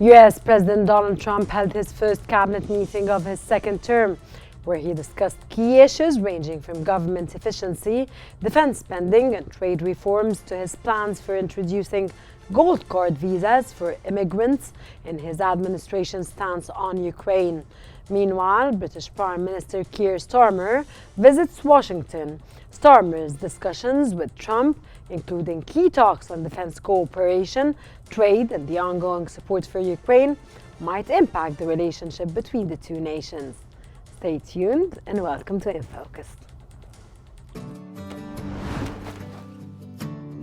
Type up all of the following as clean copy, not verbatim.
US President Donald Trump held his first cabinet meeting of his second term, where he discussed key issues ranging from government efficiency, defense spending, and trade reforms to his plans for introducing gold card visas for immigrants and his administration's stance on Ukraine. Meanwhile, British Prime Minister Keir Starmer visits Washington. Starmer's discussions with Trump, including key talks on defense cooperation, trade, and the ongoing support for Ukraine, might impact the relationship between the two nations. Stay tuned and welcome to In Focus.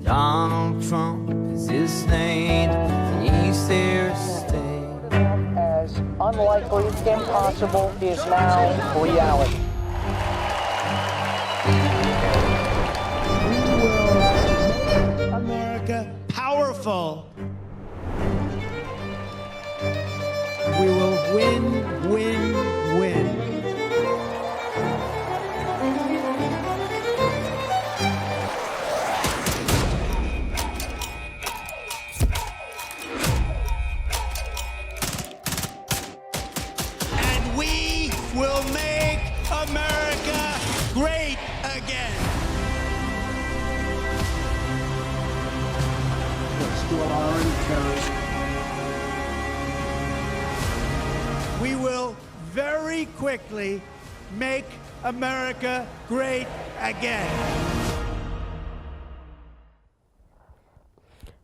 Donald Trump is his name, he's there to stay. As unlikely, impossible is now reality. America powerful. We will win, win, win. And we will make America great again. Let's do our encourage. We will very quickly make America great again.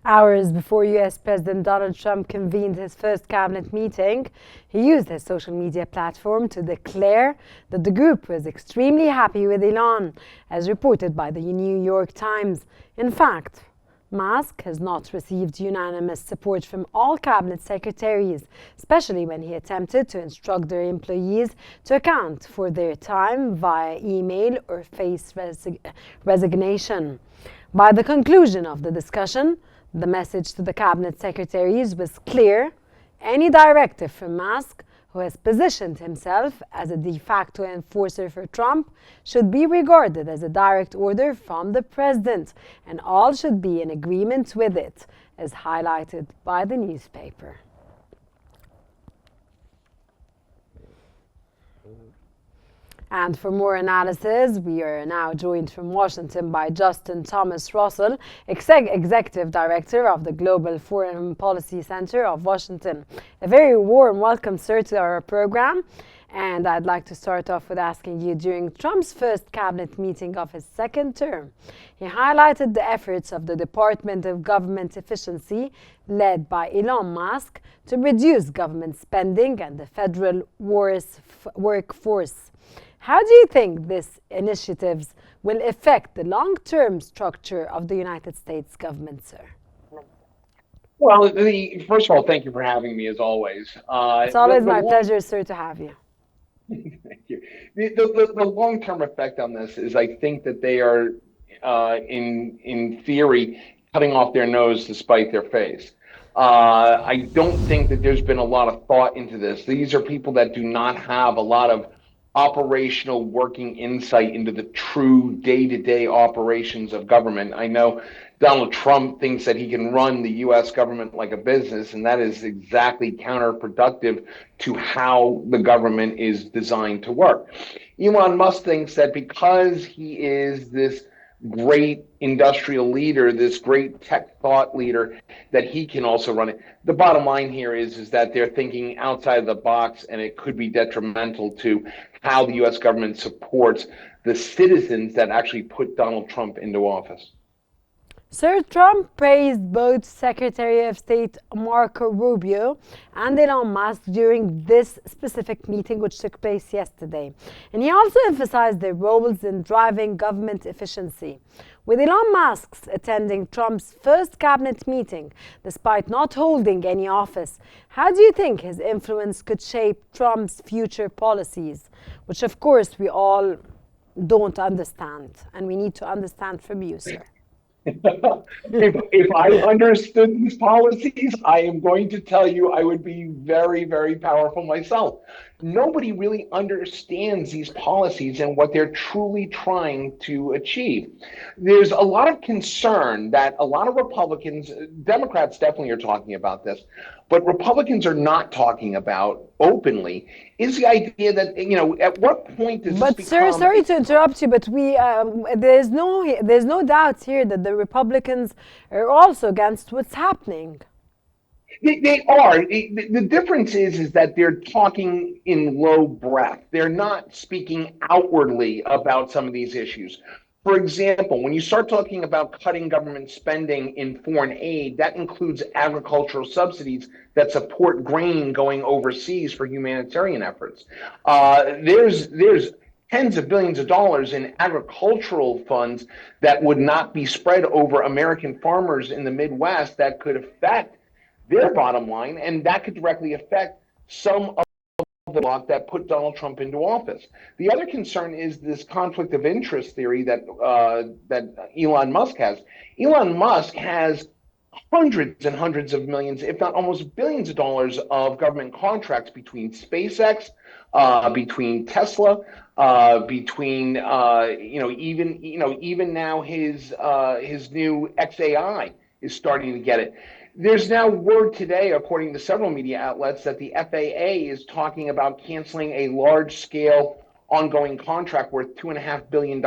Hours before US President Donald Trump convened his first cabinet meeting, he used his social media platform to declare that the group was extremely happy with Elon, as reported by the New York Times. In fact, Musk has not received unanimous support from all cabinet secretaries, especially when he attempted to instruct their employees to account for their time via email or face resignation. By the conclusion of the discussion, the message to the cabinet secretaries was clear. Any directive from Musk, who has positioned himself as a de facto enforcer for Trump, should be regarded as a direct order from the president, and all should be in agreement with it, as highlighted by the newspaper. And for more analysis, we are now joined from Washington by Justin Thomas Russell, Executive Director of the Global Foreign Policy Center of Washington. A very warm welcome, sir, to our program. And I'd like to start off with asking you, during Trump's first cabinet meeting of his second term, he highlighted the efforts of the Department of Government Efficiency, led by Elon Musk, to reduce government spending and the federal workforce. How do you think these initiatives will affect the long-term structure of the United States government, sir? Well, first of all, thank you for having me, as always. It's always my pleasure, sir, to have you. Thank you. The long-term effect on this is, I think that they are, in theory, cutting off their nose to spite their face. I don't think that there's been a lot of thought into this. These are people that do not have a lot of operational working insight into the true day-to-day operations of government. I know Donald Trump thinks that he can run the U.S. government like a business, and that is exactly counterproductive to how the government is designed to work. Elon Musk thinks that because he is this great industrial leader, this great tech thought leader, that he can also run it. The bottom line here is that they're thinking outside the box, and it could be detrimental to how the U.S. government supports the citizens that actually put Donald Trump into office. Sir, Trump praised both Secretary of State Marco Rubio and Elon Musk during this specific meeting, which took place yesterday. And he also emphasized their roles in driving government efficiency. With Elon Musk attending Trump's first cabinet meeting, despite not holding any office, how do you think his influence could shape Trump's future policies, which of course we all don't understand, and we need to understand from you, sir? If I understood these policies, I am going to tell you I would be very, very powerful myself. nobody really understands these policies and what they're truly trying to achieve. There's a lot of concern that a lot of Republicans, Democrats definitely are talking about this, but Republicans are not talking about openly, is the idea that, at what point does But this sir, become... sorry to interrupt you, but there's no doubt here that the Republicans are also against what's happening. They are. The difference is that they're talking in low breath. They're not speaking outwardly about some of these issues. For example, when you start talking about cutting government spending in foreign aid, that includes agricultural subsidies that support grain going overseas for humanitarian efforts. There's tens of billions of dollars in agricultural funds that would not be spread over American farmers in the Midwest that could affect their bottom line, and that could directly affect some of the bloc that put Donald Trump into office. The other concern is this conflict of interest theory that Elon Musk has. Elon Musk has hundreds and hundreds of millions, if not almost billions of dollars of government contracts between SpaceX, between Tesla, between even now his new XAI is starting to get it. There's now word today, according to several media outlets, that the FAA is talking about canceling a large-scale ongoing contract worth $2.5 billion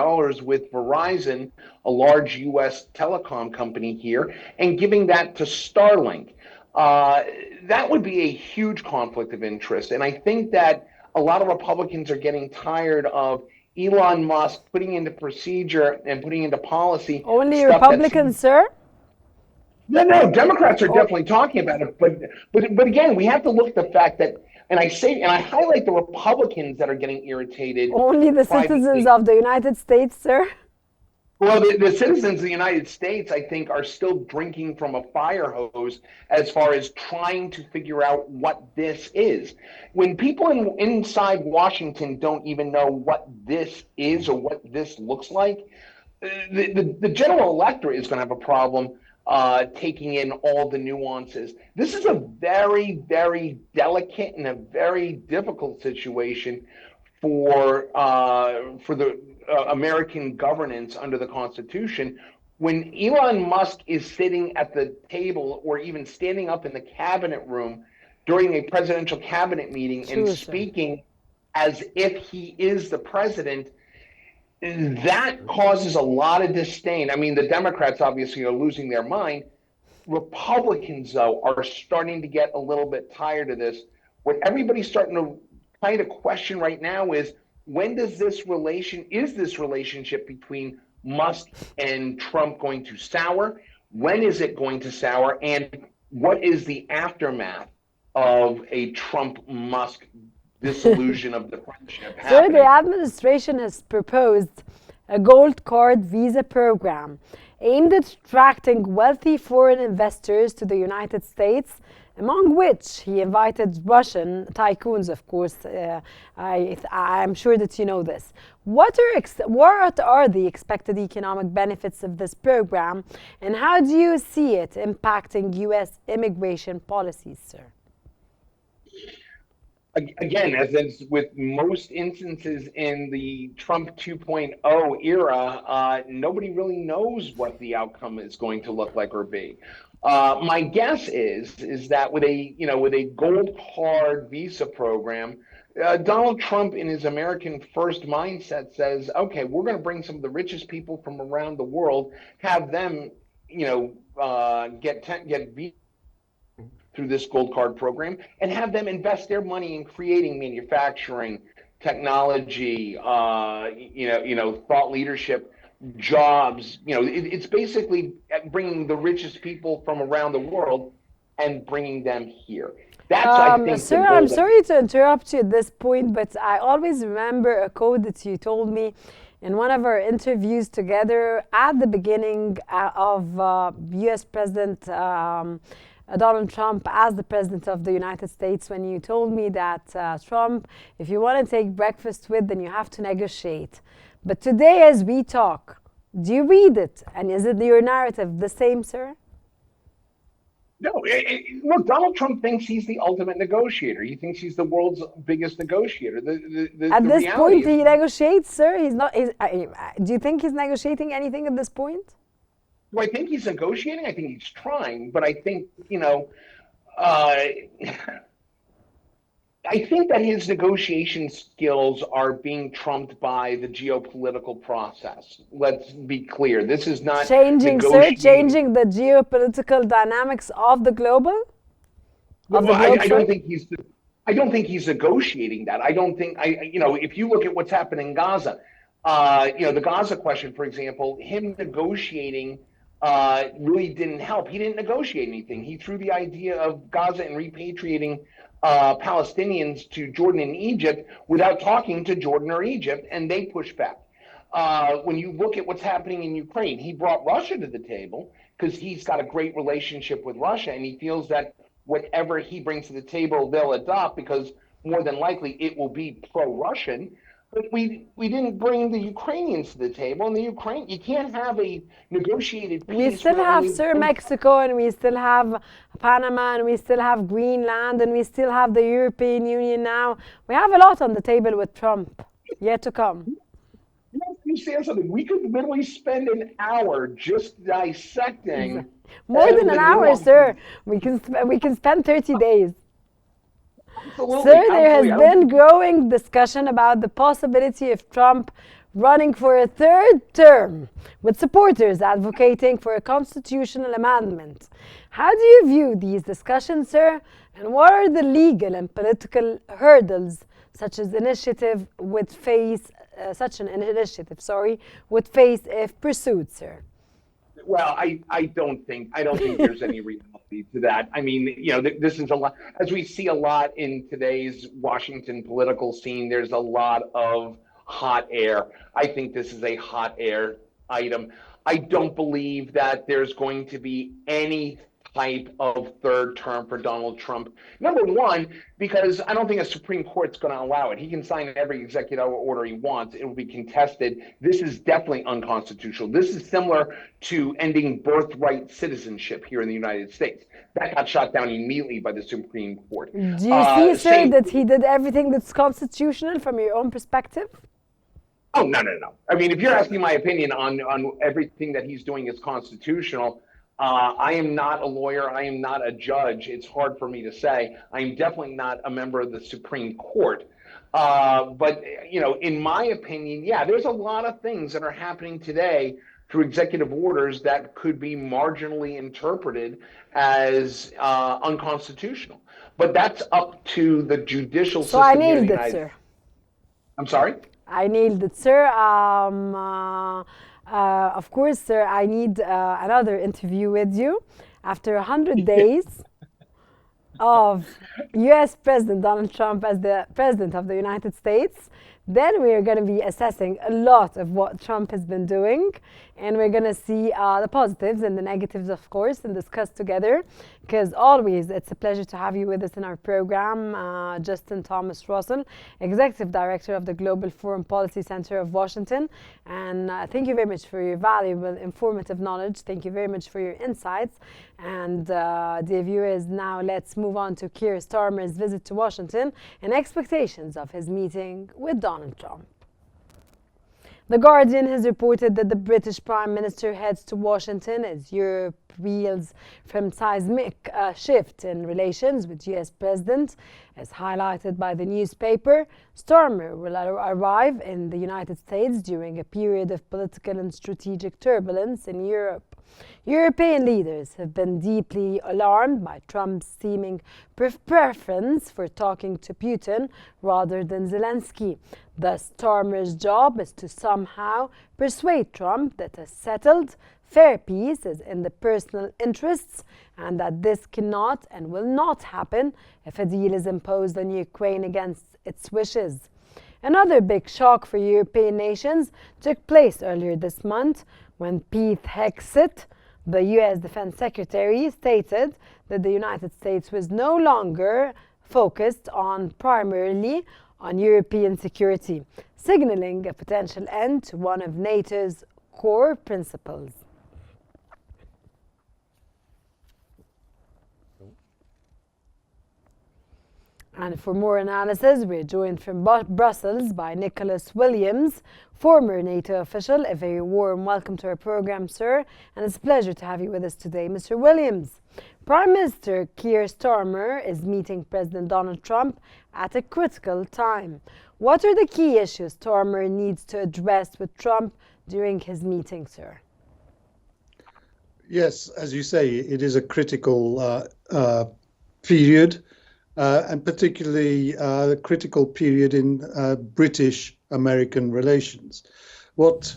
with Verizon, a large U.S. telecom company here, and giving that to Starlink. That would be a huge conflict of interest. And I think that a lot of Republicans are getting tired of Elon Musk putting into procedure and putting into policy. Only Republicans, sir? No, Democrats are definitely talking about it, but again, we have to look at the fact that, and I highlight the Republicans that are getting irritated. Only the citizens of the United States, sir? Well, the citizens of the United States, I think, are still drinking from a fire hose as far as trying to figure out what this is. When people inside Washington don't even know what this is or what this looks like, the general electorate is going to have a problem taking in all the nuances. This is a very, very delicate and a very difficult situation for the American governance under the Constitution. When Elon Musk is sitting at the table or even standing up in the cabinet room during a presidential cabinet meeting and speaking as if he is the president, that causes a lot of disdain. I mean, the Democrats obviously are losing their mind. Republicans, though, are starting to get a little bit tired of this. What everybody's starting to kind of question right now is, when does this relationship between Musk and Trump going to sour? When is it going to sour? And what is the aftermath of a Trump-Musk disillusion of the friendship happening? Sir, the administration has proposed a gold card visa program aimed at attracting wealthy foreign investors to the United States, among which he invited Russian tycoons, of course. I'm sure that you know this. What are the expected economic benefits of this program, and how do you see it impacting U.S. immigration policies, sir? Again, as is with most instances in the Trump 2.0 era, nobody really knows what the outcome is going to look like or be. My guess is that with a gold card visa program, Donald Trump, in his American first mindset, says, okay, we're going to bring some of the richest people from around the world, have them, get visa through this gold card program, and have them invest their money in creating manufacturing, technology, thought leadership, jobs. It's basically bringing the richest people from around the world and bringing them here. That's, I think, sir, I'm sorry to interrupt you at this point, but I always remember a quote that you told me in one of our interviews together at the beginning of U.S. President Donald Trump as the President of the United States, when you told me that Trump, if you want to take breakfast with, then you have to negotiate. But today, as we talk, do you read it? And is it your narrative the same, sir? No, look, Donald Trump thinks he's the ultimate negotiator. He thinks he's the world's biggest negotiator. At The this reality point, is, he negotiates, sir. He's not. Do you think he's negotiating anything at this point? do I think he's negotiating? I think he's trying, but I think, uh, I think that his negotiation skills are being trumped by the geopolitical process. Let's be clear. This is not Changing, sir, negotiating. changing the geopolitical dynamics of the global? Of the Well, globe, I sir? don't think he's. I don't think he's negotiating that. I don't think. If you look at what's happened in Gaza, the Gaza question, for example, him negotiating really didn't help. He didn't negotiate anything. He threw the idea of Gaza and repatriating Palestinians to Jordan and Egypt without talking to Jordan or Egypt, and they pushed back. When you look at what's happening in Ukraine, he brought Russia to the table because he's got a great relationship with Russia, and he feels that whatever he brings to the table, they'll adopt because more than likely it will be pro-Russian. But we didn't bring the Ukrainians to the table, and you can't have a negotiated peace. We still where have, only- sir, Mexico, and we still have Panama, and we still have Greenland, and we still have the European Union now. We have a lot on the table with Trump yet to come. You have to understand something. We could literally spend an hour just dissecting. More all than the an hour, nuances. sir. We can spend 30 days. Absolutely, Sir, there has absolutely. I don't- been growing discussion about the possibility of Trump running for a third term, with supporters advocating for a constitutional amendment. How do you view these discussions, sir? And what are the legal and political hurdles such an initiative would face if pursued, sir? Well, I don't think there's any reality to that. I mean, this is a lot, as we see a lot in today's Washington political scene. There's a lot of hot air. I think this is a hot air item. I don't believe that there's going to be any type of third term for Donald Trump. Number one, because I don't think a Supreme Court's going to allow it. He can sign every executive order he wants. It will be contested. This is definitely unconstitutional. This is similar to ending birthright citizenship here in the United States. That got shot down immediately by the Supreme Court. Do you see, sir, same- that he did everything that's constitutional from your own perspective? Oh, no. I mean, if you're asking my opinion on everything that he's doing is constitutional, I am not a lawyer. I am not a judge. It's hard for me to say. I am definitely not a member of the Supreme Court. But, in my opinion, yeah, there's a lot of things that are happening today through executive orders that could be marginally interpreted as unconstitutional. But that's up to the judicial So system. I here in nailed the it, United- sir. I'm sorry? I nailed it, sir. Of course, sir, I need another interview with you after 100 days of U.S. President Donald Trump as the President of the United States. Then we are going to be assessing a lot of what Trump has been doing, and we're going to see the positives and the negatives, of course, and discuss together. Because always, it's a pleasure to have you with us in our program, Justin Thomas Russell, Executive Director of the Global Foreign Policy Center of Washington. And thank you very much for your valuable, informative knowledge. Thank you very much for your insights. And dear viewers, now let's move on to Keir Starmer's visit to Washington and expectations of his meeting with Donald Trump. The Guardian has reported that the British Prime Minister heads to Washington as Europe reels from seismic shift in relations with US President. As highlighted by the newspaper, Starmer will arrive in the United States during a period of political and strategic turbulence in Europe. European leaders have been deeply alarmed by Trump's seeming preference for talking to Putin rather than Zelensky. Thus, Starmer's job is to somehow persuade Trump that a settled, fair peace is in the personal interests and that this cannot and will not happen if a deal is imposed on Ukraine against its wishes. Another big shock for European nations took place earlier this month when Pete Hegseth, the U.S. Defense Secretary, stated that the United States was no longer focused primarily on European security, signaling a potential end to one of NATO's core principles. And for more analysis, we're joined from Brussels by Nicholas Williams, former NATO official. A very warm welcome to our program, sir, and it's a pleasure to have you with us today. Mr. Williams, Prime Minister Keir Starmer is meeting President Donald Trump at a critical time. What are the key issues Starmer needs to address with Trump during his meeting, sir? Yes, as you say, it is a critical period. And particularly the critical period in British-American relations. What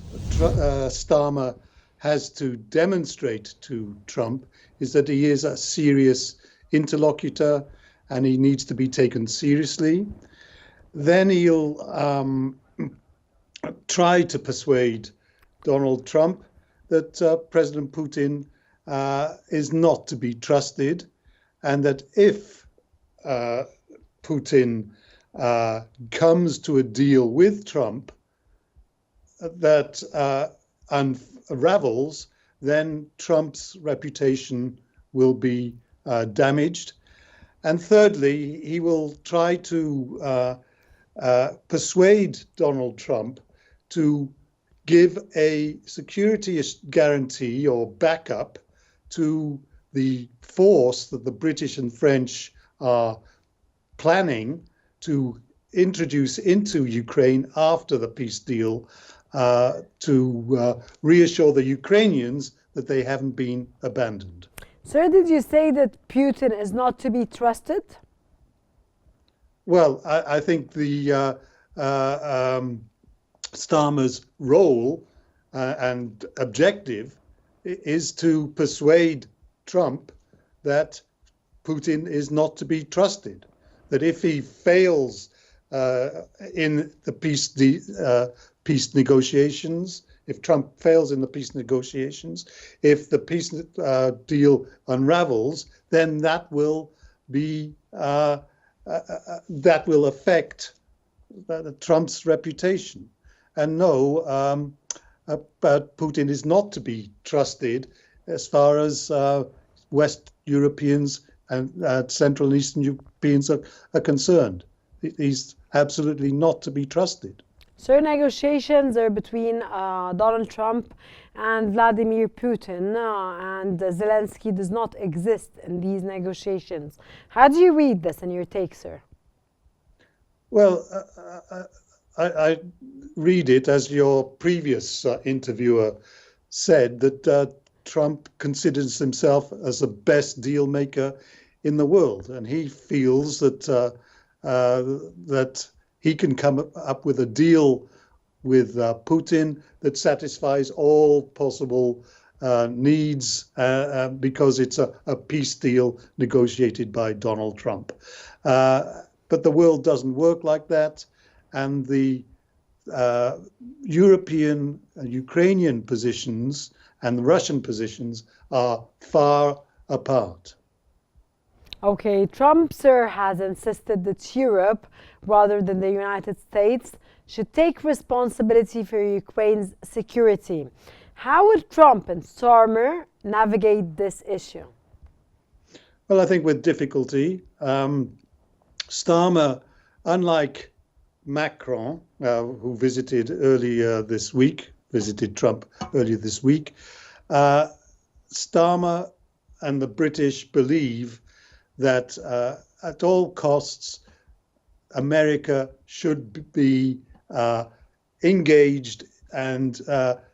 Starmer has to demonstrate to Trump is that he is a serious interlocutor and he needs to be taken seriously. Then he'll try to persuade Donald Trump that President Putin is not to be trusted, and that if Putin comes to a deal with Trump that unravels, then Trump's reputation will be damaged. And thirdly, he will try to persuade Donald Trump to give a security guarantee or backup to the force that the British and French are planning to introduce into Ukraine after the peace deal to reassure the Ukrainians that they haven't been abandoned. Sir, did you say that Putin is not to be trusted? Well, I think the Starmer's role and objective is to persuade Trump that Putin is not to be trusted, that if he fails in the peace negotiations, if Trump fails in the peace negotiations, if the peace deal unravels, then that will be that will affect Trump's reputation. And no, but Putin is not to be trusted as far as West Europeans and Central and Eastern Europeans are concerned. He's absolutely not to be trusted. Sir, negotiations are between Donald Trump and Vladimir Putin, and Zelensky does not exist in these negotiations. How do you read this in your take, sir? Well, I read it as your previous interviewer said, that Trump considers himself as the best deal maker in the world, and he feels that that he can come up with a deal with Putin that satisfies all possible needs because it's a peace deal negotiated by Donald Trump. But the world doesn't work like that, and the European and Ukrainian positions and the Russian positions are far apart. Okay, Trump, sir, has insisted that Europe, rather than the United States, should take responsibility for Ukraine's security. How would Trump and Starmer navigate this issue? Well, I think with difficulty. Starmer, unlike Macron, who visited Trump earlier this week, Starmer and the British believe that at all costs, America should be engaged and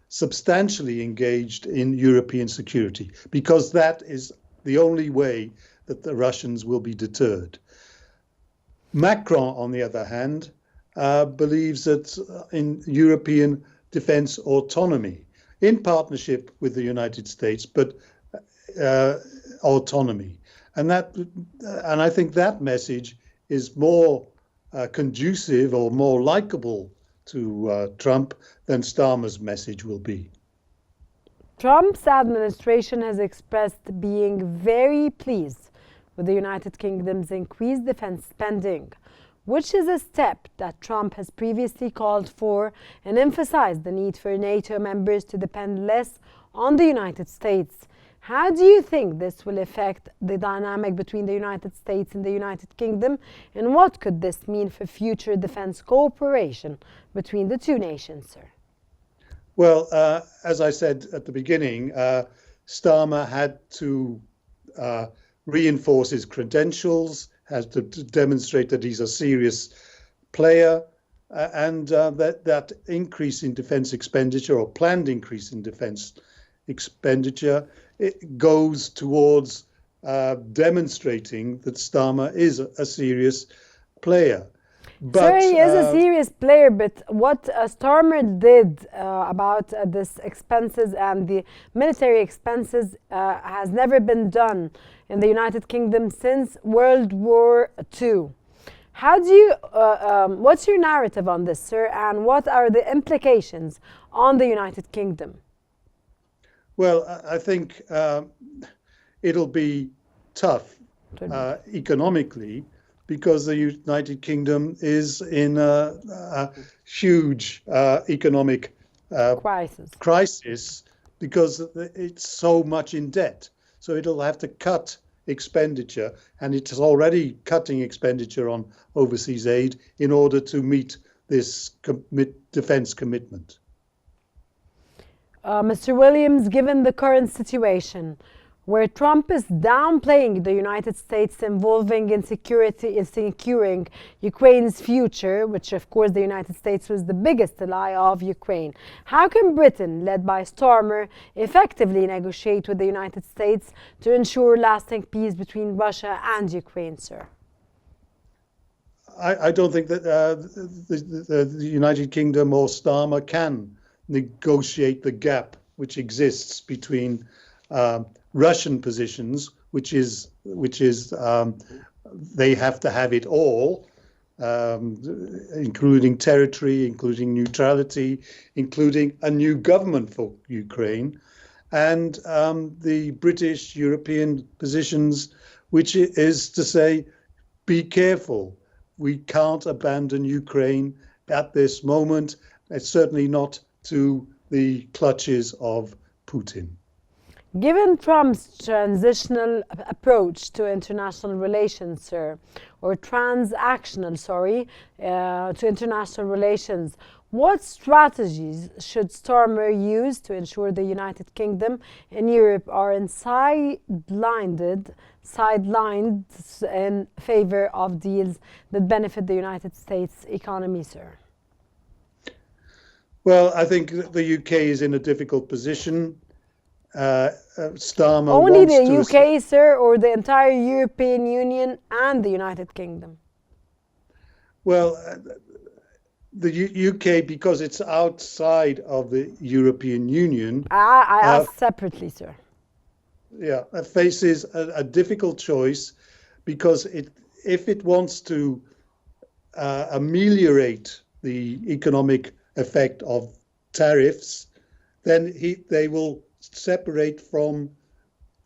substantially engaged in European security, because that is the only way that the Russians will be deterred. Macron, on the other hand, believes that in European defense autonomy, in partnership with the United States, but autonomy. And I think that message is more conducive or more likable to Trump than Starmer's message will be. Trump's administration has expressed being very pleased with the United Kingdom's increased defense spending, which is a step that Trump has previously called for and emphasized the need for NATO members to depend less on the United States. How do you think this will affect the dynamic between the United States and the United Kingdom, and what could this mean for future defense cooperation between the two nations, sir? Well, as I said at the beginning, Starmer had to reinforce his credentials, has to demonstrate that he's a serious player, and that increase in defense expenditure, or planned increase in defense expenditure, it goes towards demonstrating that Starmer is a serious player. But, sir, he is a serious player, but what Starmer did about this expenses and the military expenses has never been done in the United Kingdom since World War II. How do you, what's your narrative on this, sir, and what are the implications on the United Kingdom? Well, I think it'll be tough economically, because the United Kingdom is in a huge economic crisis because it's so much in debt. So it'll have to cut expenditure, and it's already cutting expenditure on overseas aid in order to meet this defense commitment. Mr. Williams, given the current situation, where Trump is downplaying the United States involving in securing Ukraine's future, which of course the United States was the biggest ally of Ukraine, how can Britain, led by Starmer, effectively negotiate with the United States to ensure lasting peace between Russia and Ukraine, sir? I don't think that the United Kingdom or Starmer can negotiate the gap which exists between Russian positions, which is they have to have it all, including territory, including neutrality, including a new government for Ukraine, and the British European positions, which is to say, be careful. We can't abandon Ukraine at this moment. It's certainly not to the clutches of Putin. Given Trump's transitional approach to international relations, sir, or transactional, to international relations, what strategies should Starmer use to ensure the United Kingdom and Europe are sidelined in favor of deals that benefit the United States economy, sir? Well, I think the UK is in a difficult position. Starmer only wants the UK, sir, or the entire European Union and the United Kingdom? Well, the UK, because it's outside of the European Union. I asked separately, sir. Yeah, it faces a difficult choice, because if it wants to ameliorate the economic effect of tariffs, then they will separate from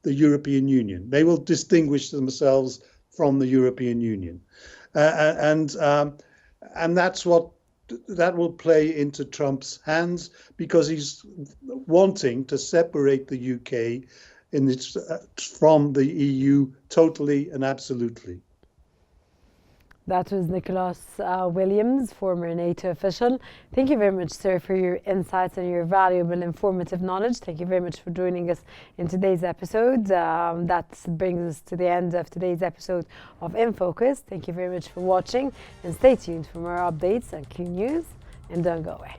the European Union. They will distinguish themselves from the European Union, and that will play into Trump's hands, because he's wanting to separate the UK from the EU totally and absolutely. That was Nicholas Williams, former NATO official. Thank you very much, sir, for your insights and your valuable, informative knowledge. Thank you very much for joining us in today's episode. That brings us to the end of today's episode of In Focus. Thank you very much for watching, and stay tuned for more updates on Qnews, and don't go away.